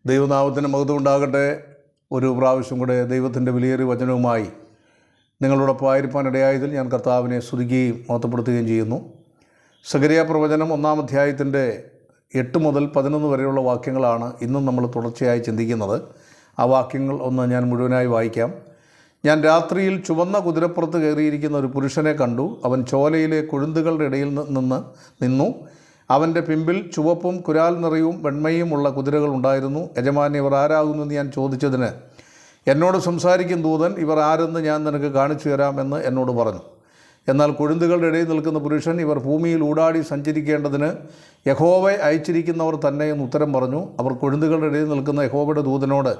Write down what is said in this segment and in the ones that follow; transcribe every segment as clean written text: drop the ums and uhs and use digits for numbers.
ദൈവനാമത്തിന് മഹത്വം ഉണ്ടാകട്ടെ. ഒരു പ്രാവശ്യം കൂടെ ദൈവത്തിൻ്റെ വിലയേറിയ വചനവുമായി നിങ്ങളോടൊപ്പം ആയിരിക്കാൻ ഇടയായതിൽ ഞാൻ കർത്താവിനെ സ്തുതിക്കുകയും മഹത്വപ്പെടുത്തുകയും ചെയ്യുന്നു. സഖരിയ പ്രവചനം 1-ാം അധ്യായത്തിൻ്റെ 8 മുതൽ 11 വരെയുള്ള വാക്യങ്ങളാണ് ഇന്നും നമ്മൾ തുടർച്ചയായി ചിന്തിക്കുന്നത്. ആ വാക്യങ്ങൾ ഒന്ന് ഞാൻ മുഴുവനായി വായിക്കാം. ഞാൻ രാത്രിയിൽ ചുവന്ന കുതിരപ്പുറത്ത് കയറിയിരിക്കുന്ന ഒരു പുരുഷനെ കണ്ടു. അവൻ ചോലയിലെ കൊഴുന്തുകളുടെ ഇടയിൽ നിന്നു. അവൻ്റെ പിമ്പിൽ ചുവപ്പും കുരാൽ നിറയും വെണ്മയുമുള്ള കുതിരകൾ ഉണ്ടായിരുന്നു. യജമാനൻ, ഇവർ ആരാകുന്നു ഞാൻ ചോദിച്ചതിന്, എന്നോട് സംസാരിക്കും ദൂതൻ, ഇവർ ആരെന്ന് ഞാൻ നിനക്ക് കാണിച്ചു തരാമെന്ന് എന്നോട് പറഞ്ഞു. എന്നാൽ കൊഴുന്തുകളുടെ ഇടയിൽ നിൽക്കുന്ന പുരുഷൻ, ഇവർ ഭൂമിയിൽ ഊടാടി സഞ്ചരിക്കേണ്ടതിന് യഹോവ അയച്ചിരിക്കുന്നവർ തന്നെ എന്ന് ഉത്തരം പറഞ്ഞു. അവർ കൊഴുന്തുകളുടെ ഇടയിൽ നിൽക്കുന്ന യഹോവയുടെ ദൂതനോട്,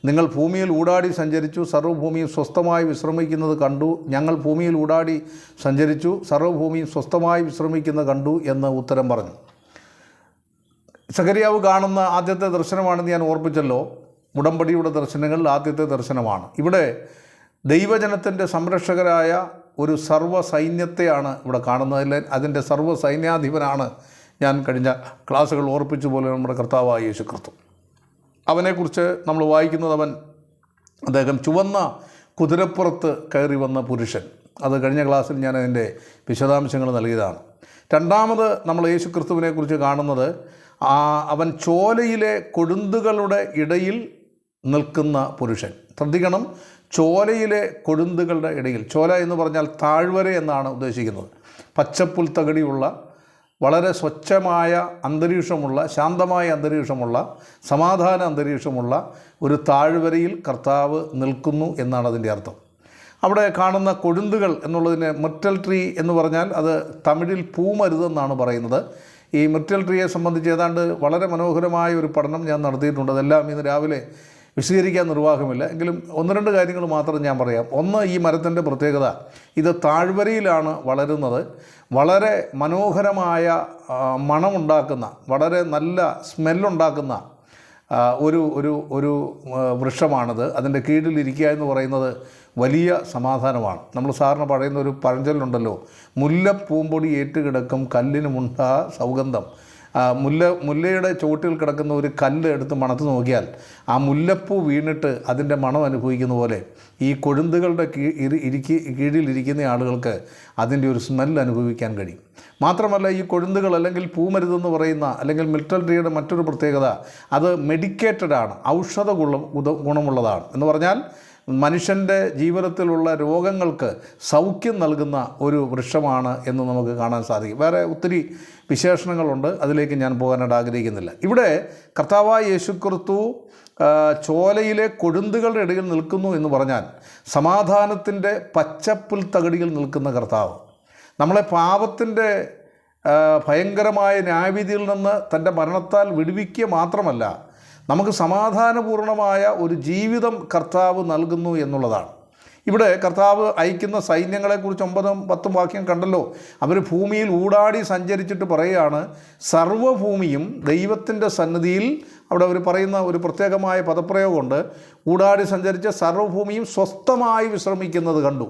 നിങ്ങൾ ഭൂമിയിൽ ഊടാടി സഞ്ചരിച്ചു, സർവ്വഭൂമിയും സ്വസ്ഥമായി വിശ്രമിക്കുന്നത് കണ്ടു. ഞങ്ങൾ ഭൂമിയിൽ ഊടാടി സഞ്ചരിച്ചു, സർവ്വഭൂമിയും സ്വസ്ഥമായി വിശ്രമിക്കുന്നത് കണ്ടു എന്ന് ഉത്തരം പറഞ്ഞു. സഖരിയാവ് കാണുന്ന ആദ്യത്തെ ദർശനമാണെന്ന് ഞാൻ ഓർപ്പിച്ചല്ലോ. ഉടമ്പടിയുടെ ദർശനങ്ങളിൽ ആദ്യത്തെ ദർശനമാണ്. ഇവിടെ ദൈവജനത്തിൻ്റെ സംരക്ഷകരായ ഒരു സർവ്വ സൈന്യത്തെയാണ് ഇവിടെ കാണുന്നത്. അതിൻ്റെ സർവ്വ സൈന്യാധിപനാണ് ഞാൻ കഴിഞ്ഞ ക്ലാസ്സുകൾ ഓർപ്പിച്ച പോലെ നമ്മുടെ കർത്താവായ യേശു ക്രിസ്തു. അവനെക്കുറിച്ച് നമ്മൾ വായിക്കുന്നത്, അദ്ദേഹം ചുവന്ന കുതിരപ്പുറത്ത് കയറി വന്ന പുരുഷൻ. അത് കഴിഞ്ഞ ക്ലാസ്സിൽ ഞാൻ അതിൻ്റെ വിശദാംശങ്ങൾ നൽകിയതാണ്. രണ്ടാമത് നമ്മൾ യേശു ക്രിസ്തുവിനെക്കുറിച്ച് കാണുന്നത്, അവൻ ചോലയിലെ കൊഴുന്തുകളുടെ ഇടയിൽ നിൽക്കുന്ന പുരുഷൻ. ശ്രദ്ധിക്കണം, ചോലയിലെ കൊഴുന്തുകളുടെ ഇടയിൽ. ചോല എന്ന് പറഞ്ഞാൽ താഴ്വര എന്നാണ് ഉദ്ദേശിക്കുന്നത്. പച്ചപ്പുൽ തകടിയുള്ള, വളരെ സ്വച്ഛമായ അന്തരീക്ഷമുള്ള, ശാന്തമായ അന്തരീക്ഷമുള്ള, സമാധാന അന്തരീക്ഷമുള്ള ഒരു താഴ്വരയിൽ കർത്താവ് നിൽക്കുന്നു എന്നാണ് അതിൻ്റെ അർത്ഥം. അവിടെ കാണുന്ന കൊഴുന്തുകൾ എന്നുള്ളതിന് മിർട്ടൽ ട്രീ എന്ന് പറഞ്ഞാൽ അത് തമിഴിൽ പൂമരുതെന്നാണ് പറയുന്നത്. ഈ മിർട്ടൽ ട്രീയെ സംബന്ധിച്ച് ഏതാണ്ട് വളരെ മനോഹരമായ ഒരു പഠനം ഞാൻ നടത്തിയിട്ടുണ്ട്. അതെല്ലാം ഇന്ന് രാവിലെ വിശദീകരിക്കാൻ നിർവാഹമില്ല. എങ്കിലും 1-2 കാര്യങ്ങൾ മാത്രം ഞാൻ പറയാം. ഒന്ന്, ഈ മരത്തിൻ്റെ പ്രത്യേകത, ഇത് താഴ്വരയിലാണ് വളരുന്നത്. വളരെ മനോഹരമായ മണമുണ്ടാക്കുന്ന, വളരെ നല്ല സ്മെല്ലുണ്ടാക്കുന്ന ഒരു ഒരു ഒരു വൃക്ഷമാണിത്. അതിൻ്റെ കീഴിലിരിക്കുക എന്ന് പറയുന്നത് വലിയ സമാധാനമാണ്. നമ്മൾ സാറിന് പറയുന്ന ഒരു പഴഞ്ചൊല്ലുണ്ടല്ലോ, മുല്ലപ്പൂമ്പൊടി ഏറ്റുകിടക്കും കല്ലിനുമുണ്ട സൗഗന്ധം. മുല്ലയുടെ ചുവട്ടിൽ കിടക്കുന്ന ഒരു കല്ല് എടുത്ത് മണത്ത് നോക്കിയാൽ ആ മുല്ലപ്പൂ വീണിട്ട് അതിൻ്റെ മണം അനുഭവിക്കുന്ന പോലെ ഈ കൊഴുന്തുകളുടെ കീഴിലിരിക്കുന്ന ആളുകൾക്ക് അതിൻ്റെ ഒരു സ്മെല്ല് അനുഭവിക്കാൻ കഴിയും. മാത്രമല്ല, ഈ കൊഴുന്തുകൾ അല്ലെങ്കിൽ പൂമരുതെന്ന് പറയുന്ന അല്ലെങ്കിൽ മിർട്ടൽ ട്രീയുടെ മറ്റൊരു പ്രത്യേകത, അത് മെഡിക്കേറ്റഡാണ്, ഔഷധ ഗുണമുള്ളതാണ്. എന്ന് പറഞ്ഞാൽ മനുഷ്യൻ്റെ ജീവിതത്തിലുള്ള രോഗങ്ങൾക്ക് സൗഖ്യം നൽകുന്ന ഒരു വൃക്ഷമാണ് എന്ന് നമുക്ക് കാണാൻ സാധിക്കും. വേറെ ഒത്തിരി വിശേഷണങ്ങളുണ്ട്, അതിലേക്ക് ഞാൻ പോകാനായിട്ട് ആഗ്രഹിക്കുന്നില്ല. ഇവിടെ കർത്താവായ യേശു ക്രിസ്തു ചോലയിലെ കൊഴുന്തുകളുടെ ഇടയിൽ നിൽക്കുന്നു എന്ന് പറഞ്ഞാൽ സമാധാനത്തിൻ്റെ പച്ചപ്പുൽ തകടിയിൽ നിൽക്കുന്ന കർത്താവ് നമ്മളെ പാപത്തിൻ്റെ ഭയങ്കരമായ ന്യായവിധിയിൽ നിന്ന് തൻ്റെ മരണത്താൽ വിടുവിക്കുക മാത്രമല്ല, നമുക്ക് സമാധാനപൂർണമായ ഒരു ജീവിതം കർത്താവ് നൽകുന്നു എന്നുള്ളതാണ്. ഇവിടെ കർത്താവ് അയക്കുന്ന സൈന്യങ്ങളെക്കുറിച്ച് 9-10 വാക്യം കണ്ടല്ലോ. അവർ ഭൂമിയിൽ ഊടാടി സഞ്ചരിച്ചിട്ട് പറയുകയാണ്, സർവ്വഭൂമിയും ദൈവത്തിൻ്റെ സന്നിധിയിൽ, അവിടെ അവർ പറയുന്ന ഒരു പ്രത്യേകമായ പദപ്രയോഗമുണ്ട്, ഊടാടി സഞ്ചരിച്ച സർവ്വഭൂമിയും സ്വസ്ഥമായി വിശ്രമിക്കുന്നത് കണ്ടു.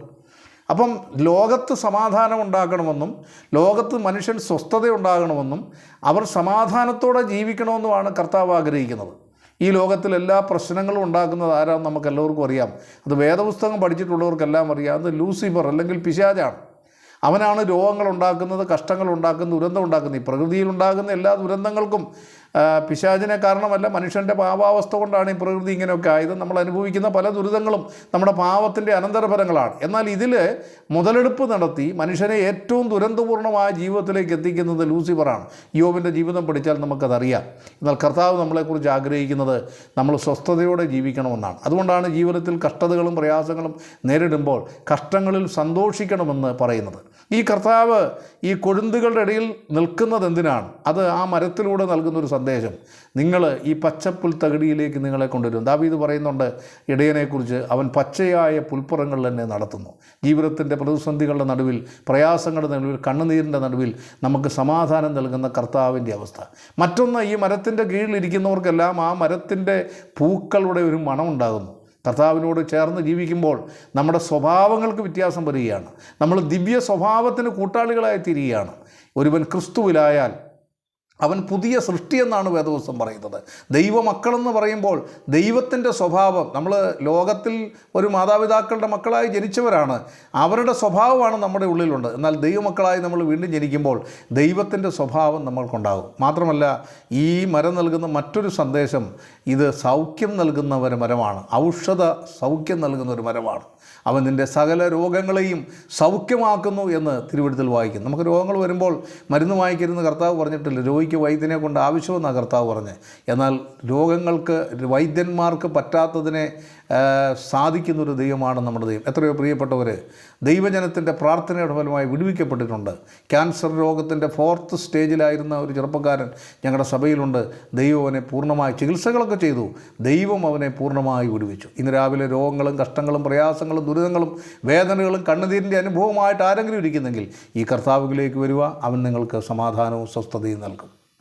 അപ്പം ലോകത്ത് സമാധാനം ഉണ്ടാക്കണമെന്നും ലോകത്ത് മനുഷ്യൻ സ്വസ്ഥതയുണ്ടാകണമെന്നും അവർ സമാധാനത്തോടെ ജീവിക്കണമെന്നുമാണ് കർത്താവ് ആഗ്രഹിക്കുന്നത്. ഈ ലോകത്തിൽ എല്ലാ പ്രശ്നങ്ങളും ഉണ്ടാക്കുന്നത് ആരാന്ന് നമുക്ക് എല്ലാവർക്കും അറിയാം. അത് വേദപുസ്തകം പഠിച്ചിട്ടുള്ളവർക്കെല്ലാം അറിയാം. അത് ലൂസിഫർ അല്ലെങ്കിൽ പിശാചാണ്. അവനാണ് രോഗങ്ങൾ ഉണ്ടാക്കുന്നത്, കഷ്ടങ്ങൾ ഉണ്ടാക്കുന്നത്, ദുരന്തം ഉണ്ടാക്കുന്നത്. ഈ പ്രകൃതിയിൽ ഉണ്ടാകുന്ന എല്ലാ ദുരന്തങ്ങൾക്കും പിശാചിനെ കാരണമല്ല, മനുഷ്യൻ്റെ പാപാവസ്ഥ കൊണ്ടാണ് ഈ പ്രകൃതി ഇങ്ങനെയൊക്കെ ആയത്. നമ്മൾ അനുഭവിക്കുന്ന പല ദുരിതങ്ങളും നമ്മുടെ പാപത്തിൻ്റെ അനന്തരഫലങ്ങളാണ്. എന്നാൽ ഇതിൽ മുതലെടുപ്പ് നടത്തി മനുഷ്യനെ ഏറ്റവും ദുരന്തപൂർണ്ണമായ ജീവിതത്തിലേക്ക് എത്തിക്കുന്നത് ലൂസിഫറാണ്. യോബിൻ്റെ ജീവിതം പഠിച്ചാൽ നമുക്കതറിയാം. എന്നാൽ കർത്താവ് നമ്മളെക്കുറിച്ച് ആഗ്രഹിക്കുന്നത് നമ്മൾ സ്വസ്ഥതയോടെ ജീവിക്കണമെന്നാണ്. അതുകൊണ്ടാണ് ജീവിതത്തിൽ കഷ്ടതകളും പ്രയാസങ്ങളും നേരിടുമ്പോൾ കഷ്ടങ്ങളിൽ സന്തോഷിക്കണമെന്ന് പറയുന്നത്. ഈ കർത്താവ് ഈ കൊഴുന്തുകളുടെ ഇടയിൽ നിൽക്കുന്നത് എന്തിനാണ്? അത് ആ മരത്തിലൂടെ നൽകുന്നൊരു സന്ദേശം, നിങ്ങൾ ഈ പച്ചപ്പുൽ തകടിയിലേക്ക് നിങ്ങളെ കൊണ്ടുവരും. ദാവീദ് പറയുന്നുണ്ട് ഇടയനെക്കുറിച്ച്, അവൻ പച്ചയായ പുൽപ്പുറങ്ങളിൽ തന്നെ നടത്തുന്നു. ജീവിതത്തിൻ്റെ പ്രതിസന്ധികളുടെ നടുവിൽ, പ്രയാസങ്ങളുടെ നടുവിൽ, കണ്ണുനീരിൻ്റെ നടുവിൽ നമുക്ക് സമാധാനം നൽകുന്ന കർത്താവിൻ്റെ അവസ്ഥ. മറ്റൊന്ന്, ഈ മരത്തിൻ്റെ കീഴിലിരിക്കുന്നവർക്കെല്ലാം ആ മരത്തിൻ്റെ പൂക്കളുടെ ഒരു മണമുണ്ടാകുന്നു. കർത്താവിനോട് ചേർന്ന് ജീവിക്കുമ്പോൾ നമ്മുടെ സ്വഭാവങ്ങൾക്ക് വ്യത്യാസം വരികയാണ്. നമ്മൾ ദിവ്യ സ്വഭാവത്തിന് കൂട്ടാളികളായി തീരുകയാണ്. ഒരുവൻ ക്രിസ്തുവിലായാൽ അവൻ പുതിയ സൃഷ്ടിയെന്നാണ് വേദപുസ്തകം പറയുന്നത്. ദൈവമക്കളെന്ന് പറയുമ്പോൾ ദൈവത്തിൻ്റെ സ്വഭാവം, നമ്മൾ ലോകത്തിൽ ഒരു മാതാപിതാക്കളുടെ മക്കളായി ജനിച്ചവരാണ്, അവരുടെ സ്വഭാവമാണ് നമ്മുടെ ഉള്ളിലുണ്ട്. എന്നാൽ ദൈവമക്കളായി നമ്മൾ വീണ്ടും ജനിക്കുമ്പോൾ ദൈവത്തിൻ്റെ സ്വഭാവം നമ്മൾക്കുണ്ടാകും. മാത്രമല്ല, ഈ മരം നൽകുന്ന മറ്റൊരു സന്ദേശം, ഇത് സൗഖ്യം നൽകുന്ന ഒരു മരമാണ്, ഔഷധ സൗഖ്യം നൽകുന്ന ഒരു മരമാണ്. അവൻ നിൻ്റെ സകല രോഗങ്ങളെയും സൗഖ്യമാക്കുന്നു എന്ന് തിരുവെഴുത്തിൽ വായിക്കും. നമുക്ക് രോഗങ്ങൾ വരുമ്പോൾ മരുന്ന് വാങ്ങിക്കരുതെന്ന് കർത്താവ് പറഞ്ഞിട്ടില്ല. രോഗിക്ക് വൈദ്യനെ കൊണ്ട് ആവശ്യമെന്നാണ് കർത്താവ് പറഞ്ഞത്. എന്നാൽ രോഗങ്ങൾക്ക് വൈദ്യന്മാർക്ക് പറ്റാത്തതിനെ സാധിക്കുന്നൊരു ദൈവമാണ് നമ്മുടെ ദൈവം. എത്രയോ പ്രിയപ്പെട്ടവർ ദൈവജനത്തിൻ്റെ പ്രാർത്ഥനയുടെ ഫലമായി വിടുവിക്കപ്പെട്ടിട്ടുണ്ട്. ക്യാൻസർ രോഗത്തിൻ്റെ 4th സ്റ്റേജിലായിരുന്ന ഒരു ചെറുപ്പക്കാരൻ ഞങ്ങളുടെ സഭയിലുണ്ട്. ദൈവം അവനെ പൂർണ്ണമായി ചികിത്സകളൊക്കെ ചെയ്തു, ദൈവം അവനെ പൂർണ്ണമായി വിടുവിച്ചു. ഇന്ന് രാവിലെ രോഗങ്ങളും കഷ്ടങ്ങളും പ്രയാസങ്ങളും ദുരിതങ്ങളും വേദനകളും കണ്ണുനീരിൻ്റെ അനുഭവമായിട്ട് ആരെങ്കിലും ഇരിക്കുന്നെങ്കിൽ ഈ കർത്താവിലേക്ക് വരിക, അവൻ നിങ്ങൾക്ക് സമാധാനവും സ്വസ്ഥതയും നൽകും.